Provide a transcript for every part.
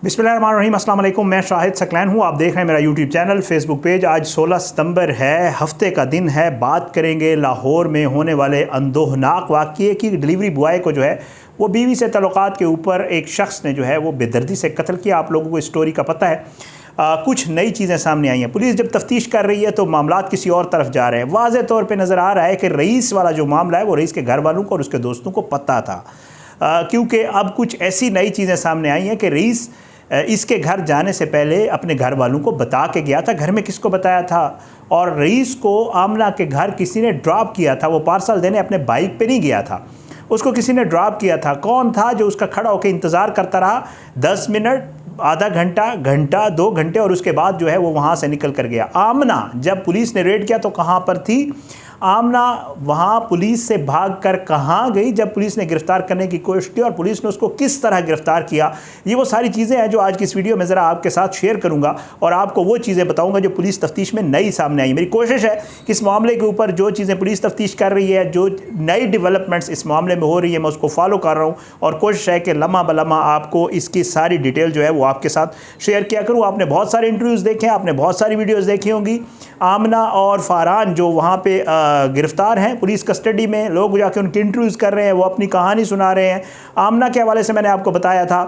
बिस्मिल्लाहिर्रहमानिर्रहीम, अस्सलाम वालेकुम। मैं शाहिद सकलैन हूँ। आप देख रहे हैं मेरा यूट्यूब चैनल, फेसबुक पेज। आज 16 सितंबर है, हफ्ते का दिन है। बात करेंगे लाहौर में होने वाले अंदोहनाक वाक़ये की। डिलीवरी बॉय को जो है वो बीवी से तल्लुकात के ऊपर एक शख्स ने जो है वो बेदर्दी से कत्ल किया। आप लोगों को स्टोरी का पता है। कुछ नई चीज़ें सामने आई हैं। पुलिस जब तफ्तीश कर रही है तो मामलात किसी और तरफ जा रहे हैं। वाज़े तौर पे नज़र आ रहा है कि रईस वाला जो मामला है वो रईस के घर वालों को और उसके दोस्तों को पता था, क्योंकि अब कुछ ऐसी नई चीज़ें सामने आई हैं कि रईस इसके घर जाने से पहले अपने घर वालों को बता के गया था। घर में किसको बताया था? और रईस को आमना के घर किसी ने ड्रॉप किया था। वो पार्सल देने अपने बाइक पे नहीं गया था, उसको किसी ने ड्रॉप किया था। कौन था जो उसका खड़ा होकर इंतज़ार करता रहा 10 मिनट, आधा घंटा, घंटा, 2 घंटे, और उसके बाद जो है वो वहाँ से निकल कर गया। आमना जब पुलिस ने रेड किया तो कहाँ पर थी? आमना वहाँ पुलिस से भागकर कहाँ गई जब पुलिस ने गिरफ़्तार करने की कोशिश की, और पुलिस ने उसको किस तरह गिरफ़्तार किया? ये वो सारी चीज़ें हैं जो आज की इस वीडियो में ज़रा आपके साथ शेयर करूँगा और आपको वो चीज़ें बताऊँगा जो पुलिस तफ्तीश में नई सामने आई। मेरी कोशिश है कि इस मामले के ऊपर जो चीज़ें पुलिस तफ्तीश कर रही है, जो नई डेवलपमेंट्स इस मामले में हो रही है, मैं उसको फॉलो कर रहा हूँ और कोशिश है कि लम्हा बलम्हा आपको इसकी सारी डिटेल जो है वो आपके साथ शेयर किया करूँ। आपने बहुत सारे इंटरव्यूज़ देखे हैं, आपने बहुत सारी वीडियोज़ देखी होंगी। आमना और फ़रहान जो वहाँ पे गिरफ़्तार हैं पुलिस कस्टडी में, लोग जाके उनकी इंटरव्यूज़ कर रहे हैं, वो अपनी कहानी सुना रहे हैं। आमना के हवाले से मैंने आपको बताया था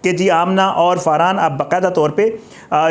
कि जी आमना और फ़रहान अब बाकायदा तौर पे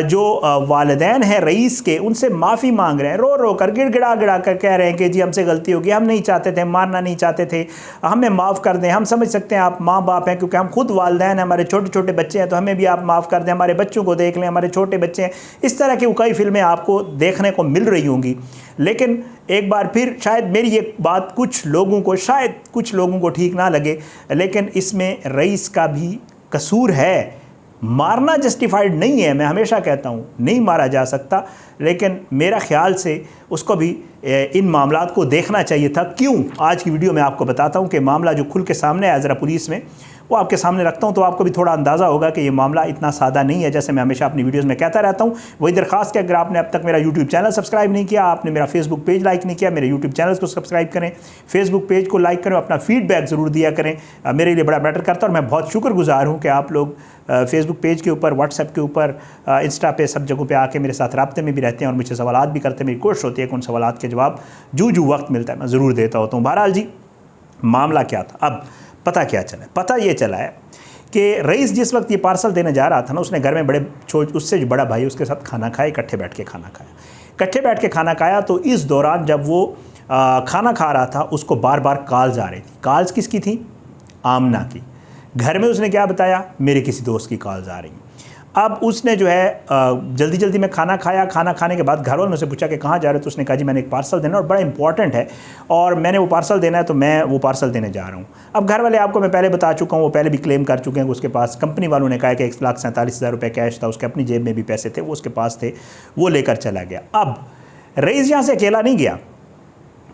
जो वालिदैन हैं रईस के, उनसे माफ़ी मांग रहे हैं, रो रो कर, गिड़गिड़ा गिड़ा कर कह रहे हैं कि जी हमसे गलती हो गई, हम नहीं चाहते थे, मारना नहीं चाहते थे, हमें माफ़ कर दें। हम समझ सकते हैं आप माँ बाप हैं, क्योंकि हम खुद वालिदैन हैं, हमारे छोटे छोटे बच्चे हैं, तो हमें भी आप माफ़ कर दें, हमारे बच्चों को देख लें, हमारे छोटे बच्चे हैं। इस तरह की कई फिल्में आपको देखने को मिल रही होंगी। लेकिन एक बार फिर शायद मेरी ये बात कुछ लोगों को ठीक ना लगे, लेकिन इसमें रईस का भी कसूर है। मारना जस्टिफाइड नहीं है, मैं हमेशा कहता हूँ नहीं मारा जा सकता, लेकिन मेरा ख्याल से उसको भी इन मामलात को देखना चाहिए था। क्यों? आज की वीडियो में आपको बताता हूँ कि मामला जो खुल के सामने आया ज़रा पुलिस में, वो आपके सामने रखता हूँ तो आपको भी थोड़ा अंदाज़ा होगा कि ये मामला इतना सादा नहीं है जैसे मैं हमेशा अपनी वीडियोस में कहता रहता हूँ। वही दरख्वास्त कि अगर आपने अब तक मेरा यूट्यूब चैनल सब्सक्राइब नहीं किया, आपने मेरा फेसबुक पेज लाइक नहीं किया, मेरे यूट्यूब चैनल को सब्सक्राइब करें, फेसबुक पेज को लाइक करें, अपना फीडबैक ज़रूर दिया करें, मेरे लिए बड़ा मैटर करता है। और मैं बहुत शुक्रगुजार हूँ कि आप लोग फेसबुक पेज के ऊपर, व्हाट्सएप के ऊपर, इंस्टा पे, सब जगहों पे आके मेरे साथ राब्ते में भी रहते हैं और मुझसे सवालात भी करते हैं। मेरी कोशिश होती है कि उन सवालात के जवाब जो वक्त मिलता है मैं ज़रूर देता होता हूँ। बहरहाल जी, मामला क्या था? अब पता क्या चला? पता ये चला है कि रईस जिस वक्त ये पार्सल देने जा रहा था ना, उसने घर में उससे जो बड़ा भाई उसके साथ खाना खाया, इकट्ठे बैठ के खाना खाया। तो इस दौरान जब वो खाना खा रहा था, उसको बार बार कॉल्स आ रही थी। कॉल्स किसकी थी? आमना की। घर में उसने क्या बताया? मेरे किसी दोस्त की कॉल्स आ रही हैं। अब उसने जो है जल्दी जल्दी में खाना खाया। खाना खाने के बाद घर वालों ने पूछा कि कहाँ जा रहे हो? तो उसने कहा जी मैंने एक पार्सल देना और बड़ा इंपॉर्टेंट है और मैंने वो पार्सल देना है, तो मैं वो पार्सल देने जा रहा हूँ। अब घर वाले आपको मैं पहले बता चुका हूँ, वो पहले भी क्लेम कर चुके हैं कि उसके पास, कंपनी वालों ने कहा कि 1,47,000 रुपये कैश था, उसके अपनी जेब में भी पैसे थे, वो उसके पास थे, वो लेकर चला गया। अब रईस यहाँ से अकेला नहीं गया।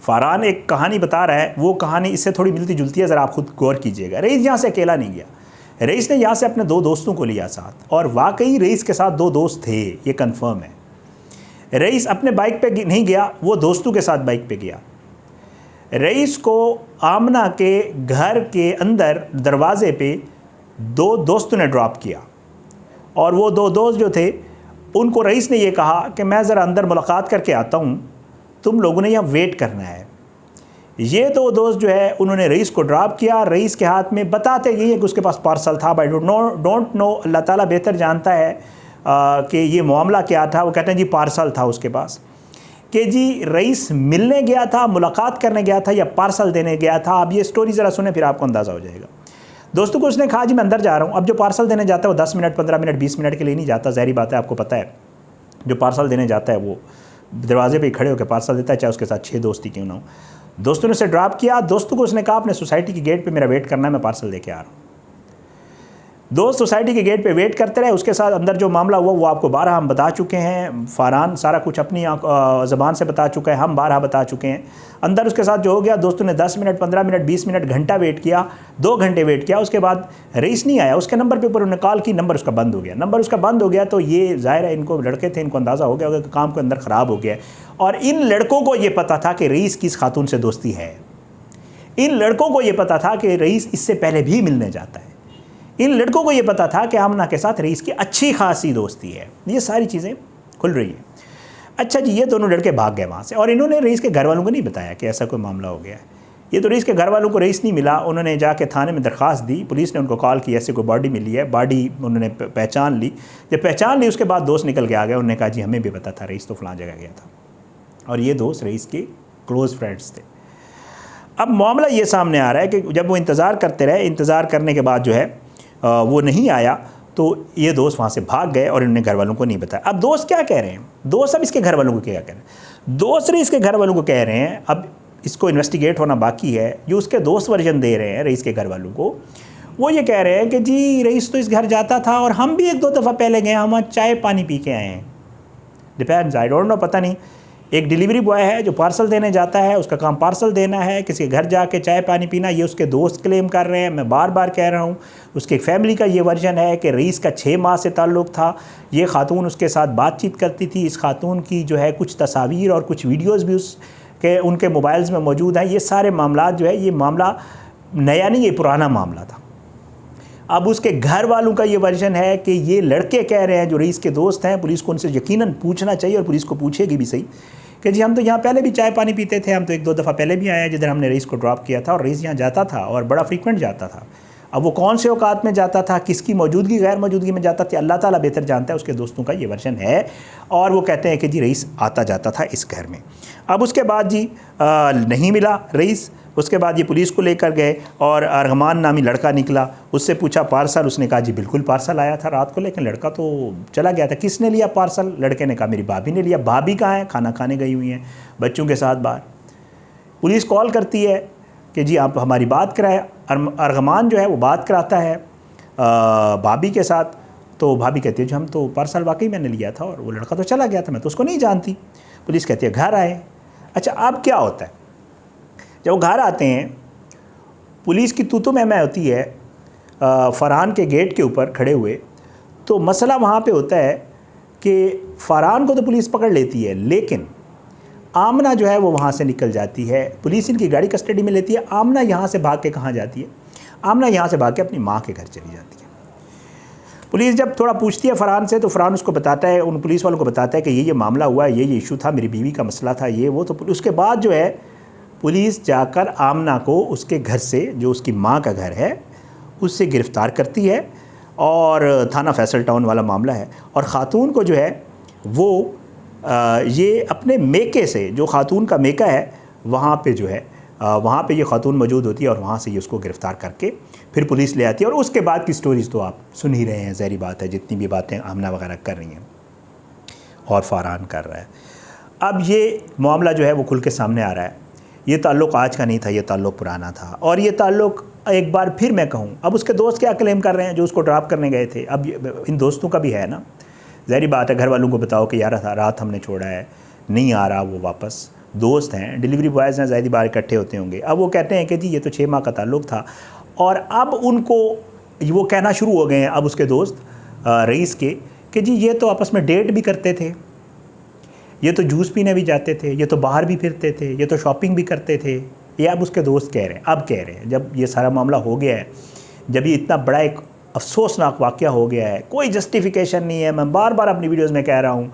फ़रहान एक कहानी बता रहा है, वो कहानी इससे थोड़ी मिलती जुलती है, ज़रा आप खुद गौर कीजिएगा। रईस यहाँ से अकेला नहीं गया। रईस ने यहाँ से अपने 2 दोस्तों को लिया साथ, और वाकई रईस के साथ 2 दोस्त थे, ये कंफर्म है। रईस अपने बाइक पे नहीं गया, वो दोस्तों के साथ बाइक पे गया। रईस को आमना के घर के अंदर दरवाजे पे 2 दोस्तों ने ड्रॉप किया, और वो 2 दोस्त जो थे उनको रईस ने ये कहा कि मैं ज़रा अंदर मुलाकात करके आता हूँ, तुम लोगों ने यहाँ वेट करना है। ये 2 दोस्त जो है उन्होंने रईस को ड्रॉप किया। रईस के हाथ में बताते यही है कि उसके पास पार्सल था। भाई डोंट नो, अल्लाह ताला बेहतर जानता है कि ये मामला क्या था। वो कहते हैं जी पार्सल था उसके पास, कि जी रईस मिलने गया था, मुलाकात करने गया था या पार्सल देने गया था। अब ये स्टोरी ज़रा सुने, फिर आपको अंदाज़ा हो जाएगा। दोस्तों को उसने कहा जी मैं अंदर जा रहा हूँ। अब जो पार्सल देने जाता है वो 10 मिनट, 15 मिनट, 20 मिनट के लिए नहीं जाता, ज़ाहिर बात है, आपको पता है। जो पार्सल देने जाता है वो दरवाजे पे खड़े होकर पार्सल देता है, चाहे उसके साथ 6 दोस्त ही क्यों ना हो। दोस्तों ने उसे ड्रॉप किया। दोस्तों को उसने कहा अपने सोसाइटी के गेट पे मेरा वेट करना है, मैं पार्सल लेके आ रहा हूँ। दोस्त सोसाइटी के गेट पे वेट करते रहे। उसके साथ अंदर जो मामला हुआ वो आपको 12 हम बता चुके हैं। फ़रहान सारा कुछ अपनी ज़बान से बता चुका है, हम 12 बता चुके हैं। अंदर उसके साथ जो हो गया, दोस्तों ने 10 मिनट, 15 मिनट, 20 मिनट, घंटा वेट किया, 2 घंटे वेट किया। उसके बाद रईस नहीं आया। उसके नंबर पे ऊपर उन्होंने कॉल की, नंबर उसका बंद हो गया। तो ये ज़ाहिर है इनको लड़के थे, इनको अंदाज़ा हो गया होगा कि काम के अंदर ख़राब हो गया है। और इन लड़कों को ये पता था कि रईस किस खातून से दोस्ती है। इन लड़कों को ये पता था कि रईस इससे पहले भी मिलने जाता है। इन लड़कों को ये पता था कि आमना के साथ रईस की अच्छी खासी दोस्ती है। ये सारी चीज़ें खुल रही हैं। अच्छा जी, ये दोनों लड़के भाग गए वहाँ से और इन्होंने रईस के घर वालों को नहीं बताया कि ऐसा कोई मामला हो गया है। ये तो रईस के घर वालों को रईस नहीं मिला, उन्होंने जाके थाने में दरख्वास्त दी, पुलिस ने उनको कॉल की ऐसे कोई बॉडी मिली है, बॉडी उन्होंने पहचान ली। जब पहचान ली उसके बाद दोस्त निकल के आ गया, उन्होंने कहा जी हमें भी पता था रईस तो फलां जगह गया था। और ये दोस्त रईस के क्लोज़ फ्रेंड्स थे। अब मामला ये सामने आ रहा है कि जब वो इंतज़ार करते रहे, इंतज़ार करने के बाद जो है वो नहीं आया, तो ये दोस्त वहाँ से भाग गए और इन्होंने घर वालों को नहीं बताया। अब दोस्त क्या कह रहे हैं, दोस्त अब इसके घर वालों को क्या कह रहे हैं, दोस्त रईस के घर वालों को कह रहे हैं, अब इसको इन्वेस्टिगेट होना बाकी है। जो उसके दोस्त वर्जन दे रहे हैं रईस के घर वालों को, वो ये कह रहे हैं कि जी रईस तो इस घर जाता था और हम भी 1-2 दफ़ा पहले गए, हम वहाँ चाय पानी पी के आए हैं। डिपेंड्स, आई डोंट नो, पता नहीं। एक डिलीवरी बॉय है जो पार्सल देने जाता है, उसका काम पार्सल देना है, किसी के घर जाके चाय पानी पीना, ये उसके दोस्त क्लेम कर रहे हैं। मैं बार बार कह रहा हूँ, उसके फैमिली का ये वर्जन है कि रईस का 6 माह से ताल्लुक़ था, ये खातून उसके साथ बातचीत करती थी। इस खातून की जो है कुछ तस्वीर और कुछ वीडियोज़ भी उसके उनके मोबाइल्स में मौजूद हैं। ये सारे मामला जो है, ये मामला नया नहीं, ये पुराना मामला था। अब उसके घर वालों का ये वर्जन है कि ये लड़के कह रहे हैं जो रईस के दोस्त हैं, पुलिस को उनसे यकीनन पूछना चाहिए और पुलिस को पूछेगी भी सही कि जी हम तो यहाँ पहले भी चाय पानी पीते थे, हम तो 1-2 दफ़ा पहले भी आए हैं जिधर हमने रईस को ड्रॉप किया था और रईस यहाँ जाता था और बड़ा फ्रीक्वेंट जाता था। अब वो कौन से औकात में जाता था, किसकी मौजूदगी गैर मौजूदगी में जाता था, अल्लाह ताला बेहतर जानता है। उसके दोस्तों का ये वर्जन है और वो कहते हैं कि जी रईस आता जाता था इस घर में। अब उसके बाद जी नहीं मिला रईस, उसके बाद ये पुलिस को लेकर गए और अरगमान नामी लड़का निकला, उससे पूछा पार्सल, उसने कहा जी बिल्कुल पार्सल आया था रात को, लेकिन लड़का तो चला गया था। किसने लिया पार्सल? लड़के ने कहा मेरी भाभी ने लिया। भाभी कहाँ है? खाना खाने गई हुई हैं बच्चों के साथ बाहर। पुलिस कॉल करती है कि जी आप हमारी बात कराएं। अरगमान जो है वो बात कराता है भाभी के साथ, तो भाभी कहती है जी हम तो पार्सल वाकई मैंने लिया था और वो लड़का तो चला गया था, मैं तो उसको नहीं जानती। पुलिस कहती है घर आए। अच्छा, अब क्या होता है, जब वो घर आते हैं पुलिस की तू मैं होती है फरहान के गेट के ऊपर खड़े हुए, तो मसला वहाँ पे होता है कि फरहान को तो पुलिस पकड़ लेती है, लेकिन आमना जो है वो वहाँ से निकल जाती है। पुलिस इनकी गाड़ी कस्टडी में लेती है। आमना यहाँ से भाग के कहाँ जाती है? आमना यहाँ से भाग के अपनी माँ के घर चली जाती है। पुलिस जब थोड़ा पूछती है फरहान से, तो फरहान उसको बताता है, उन पुलिस वालों को बताता है कि ये मामला हुआ है, ये इशू था, मेरी बीवी का मसला था, ये वो। तो उसके बाद जो है पुलिस जाकर आमना को उसके घर से, जो उसकी माँ का घर है, उससे गिरफ़्तार करती है और थाना फैसल टाउन वाला मामला है। और ख़ातून को जो है वो ये अपने मेके से, जो ख़ातून का मेका है, वहाँ पे जो है वहाँ पे ये ख़ातून मौजूद होती है और वहाँ से ये उसको गिरफ़्तार करके फिर पुलिस ले आती है। और उसके बाद की स्टोरीज़ तो आप सुन ही रहे हैं, ज़ाहिर बात है, जितनी भी बातें आमना वगैरह कर रही हैं और फरहान कर रहा है। अब ये मामला जो है वो खुल के सामने आ रहा है। ये ताल्लुक़ आज का नहीं था, ये ताल्लुक़ पुराना था। और ये ताल्लुक़ एक बार फिर मैं कहूँ, अब उसके दोस्त क्या क्लेम कर रहे हैं जो उसको ड्रॉप करने गए थे। अब इन दोस्तों का भी है ना, ज़ाहिर बात है, घर वालों को बताओ कि यार रात हमने छोड़ा है, नहीं आ रहा वो वापस। दोस्त हैं, डिलीवरी बॉयज़ हैं, ज़ाहिर बार इकट्ठे होते होंगे। अब वो कहते हैं कि जी ये तो 6 माह का ताल्लुक़ था, और अब उनको वो कहना शुरू हो गए हैं अब उसके दोस्त रईस के कि जी ये तो आपस में डेट भी करते थे, ये तो जूस पीने भी जाते थे, ये तो बाहर भी फिरते थे, ये तो शॉपिंग भी करते थे। ये अब उसके दोस्त कह रहे हैं। अब कह रहे हैं जब ये सारा मामला हो गया है, जब ये इतना बड़ा एक अफसोसनाक वाक़या हो गया है, कोई जस्टिफिकेशन नहीं है। मैं बार बार अपनी वीडियोज़ में कह रहा हूँ,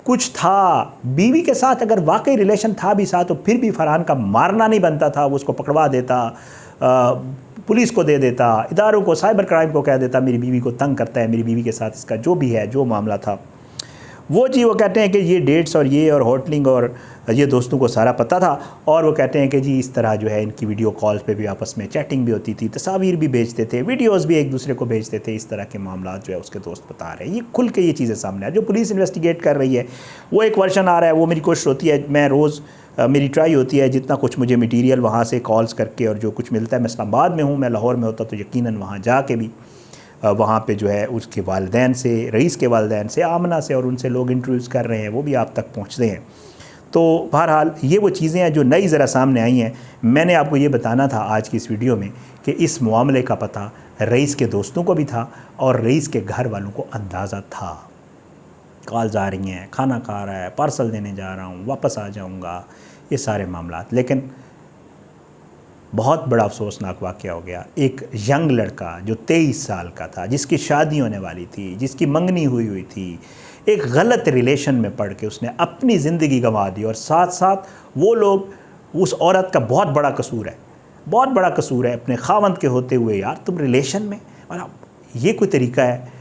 कुछ था बीवी के साथ, अगर वाकई रिलेशन था भी साथ, तो फिर भी फरहान का मारना नहीं बनता था। वो उसको पकड़वा देता, पुलिस को दे देता, इदारों को, साइबर क्राइम को कह देता मेरी बीवी को तंग करता है, मेरी बीवी के साथ इसका जो भी है, जो मामला था वो जी। वो कहते हैं कि ये डेट्स और ये और होटलिंग और ये दोस्तों को सारा पता था। और वो कहते हैं कि जी इस तरह जो है इनकी वीडियो कॉल्स पे भी आपस में चैटिंग भी होती थी, तस्वीर भी भेजते थे, वीडियोस भी एक दूसरे को भेजते थे। इस तरह के मामला जो है उसके दोस्त बता रहे हैं। ये खुल के ये चीज़ें सामने आ, जो पुलिस इन्वेस्टिगेट कर रही है वो एक वर्जन आ रहा है। वो मेरी कोशिश होती है, मैं रोज़ मेरी ट्राई होती है जितना कुछ मुझे मटीरियल वहाँ से कॉल्स करके और जो कुछ मिलता है। मैं इस्लामाबाद में हूँ, मैं लाहौर में होता तो यकीनन वहाँ जाके भी वहाँ पे जो है उसके वालिदैन से, रईस के वालिदैन से, आमना से, और उनसे लोग इंटरव्यूज़ कर रहे हैं, वो भी आप तक पहुँचते हैं। तो बहरहाल ये वो चीज़ें हैं जो नई ज़रा सामने आई हैं। मैंने आपको ये बताना था आज की इस वीडियो में कि इस मामले का पता रईस के दोस्तों को भी था और रईस के घर वालों को अंदाज़ा था। कॉल्स आ रही हैं, खाना खा रहा है, पार्सल देने जा रहा हूँ, वापस आ जाऊँगा, ये सारे मामला। लेकिन बहुत बड़ा अफसोसनाक वाक़या हो गया। एक यंग लड़का जो 23 साल का था, जिसकी शादी होने वाली थी, जिसकी मंगनी हुई थी, एक गलत रिलेशन में पड़ के उसने अपनी ज़िंदगी गंवा दी। और साथ साथ वो लोग, उस औरत का बहुत बड़ा कसूर है, बहुत बड़ा कसूर है अपने खावंद के होते हुए। यार तुम रिलेशन में, और ये कोई तरीका है?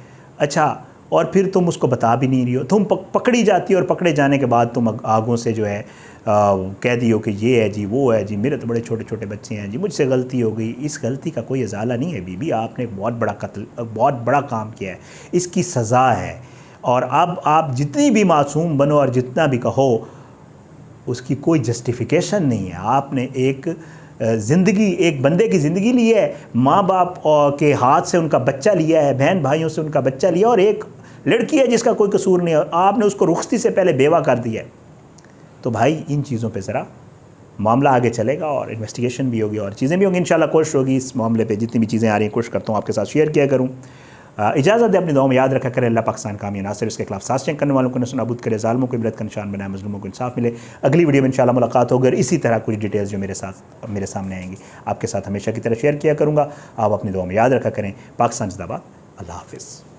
अच्छा, और फिर तुम उसको बता भी नहीं रही हो, तुम पकड़ी जाती हो और पकड़े जाने के बाद तुम आगों से जो है कह दियो कि ये है जी, वो है जी, मेरे तो बड़े छोटे छोटे बच्चे हैं जी, मुझसे गलती हो गई। इस गलती का कोई इजाला नहीं है बीबी, आपने एक बहुत बड़ा कत्ल, बहुत बड़ा काम किया है, इसकी सज़ा है। और अब आप जितनी भी मासूम बनो और जितना भी कहो, उसकी कोई जस्टिफिकेशन नहीं है। आपने एक ज़िंदगी, एक बंदे की ज़िंदगी ली है, माँ बाप के हाथ से उनका बच्चा लिया है, बहन भाइयों से उनका बच्चा लिया, और एक लड़की है जिसका कोई कसूर नहीं है, आपने उसको रुखसती से पहले बेवा कर दिया है। तो भाई इन चीज़ों पे ज़रा मामला आगे चलेगा और इन्वेस्टिगेशन भी होगी और चीज़ें भी होंगी। इंशाल्लाह कोशिश होगी इस मामले पे जितनी भी चीज़ें आ रही हैं, कोशिश करता हूँ आपके साथ शेयर किया करूँ। इजाज़त दे, अपनी दुआओं में याद रखा करें। अल्लाह पाकिस्तान कामी नासिर, इसके खिलाफ साज़ जंग करने वालों को नस्ल-ए-नाबूद करे, ज़ालिमों को इबरत का निशान बनाए, मज़लूमों को इंसाफ मिले। अगली वीडियो में इंशाल्लाह मुलाकात होगी और इसी तरह कुछ डिटेल्स जो मेरे सामने आएंगी आपके साथ हमेशा की तरह शेयर किया करूँगा। आप अपनी दुआओं में याद रखा करें। पाकिस्तान जिंदाबाद। अल्लाह हाफ़िज़।